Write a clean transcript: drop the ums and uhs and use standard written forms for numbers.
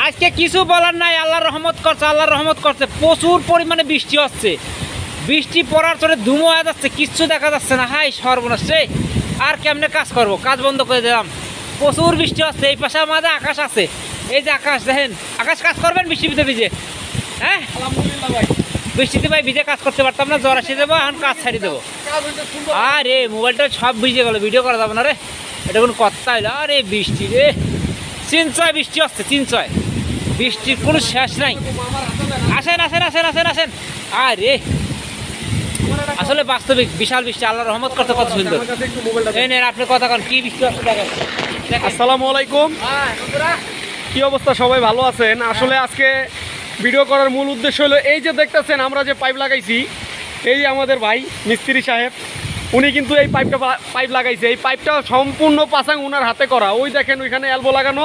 আজকে কিছু বলার নাই, আল্লাহর রহমত করছে। প্রচুর পরিমাণে বৃষ্টি হচ্ছে, বৃষ্টি পড়ার চলে ধুমো হয়ে যাচ্ছে, কিচ্ছু দেখা যাচ্ছে না। হাই সর্বনাশ রে, আর কেমনে কাজ করব, কাজ বন্ধ করে দিলাম। প্রচুর বৃষ্টি হচ্ছে, এই পাশে আমাদের আকাশ আছে, এই যে আকাশ দেখেন। আকাশ কাজ করবেন বৃষ্টিতে ভিজে? হ্যাঁ আলহামদুলিল্লাহ ভাই, বৃষ্টিতে ভাই ভিজে কাজ করতে পারতাম না, জ্বর আসে দেবো, এখন কাজ ছাড়ি দেবো। আরে মোবাইলটা সব ভিজে গেল, ভিডিও করা যাবে না রে, এটা কোনো কথা হইলো। আরে বৃষ্টি রে, চিনচয় বৃষ্টি হচ্ছে, চিনচয় বৃষ্টির কোনো শেষ নাই। আসেন আসেন আসেন আসেন আসেন। আরে আসলে বাস্তবিক বিশাল বৃষ্টি, আল্লাহ রহমত করতে কত সুন্দর। এই নেন আপনি কথা কন, কি বৃষ্টি হচ্ছে দেখেন। আসসালামু আলাইকুম। কি অবস্থা, সবাই ভালো আছেন? আসলে আজকে ভিডিও করার মূল উদ্দেশ্য হলো এই যে দেখতেছেন আমরা যে পাইপ লাগাইছি, এই আমাদের ভাই মিস্ত্রি সাহেব উনি কিন্তু এই পাইপ লাগাইছে। এই পাইপটা সম্পূর্ণ পাসাং ওনার হাতে করা। ওই দেখেন ওইখানে এলবো লাগানো,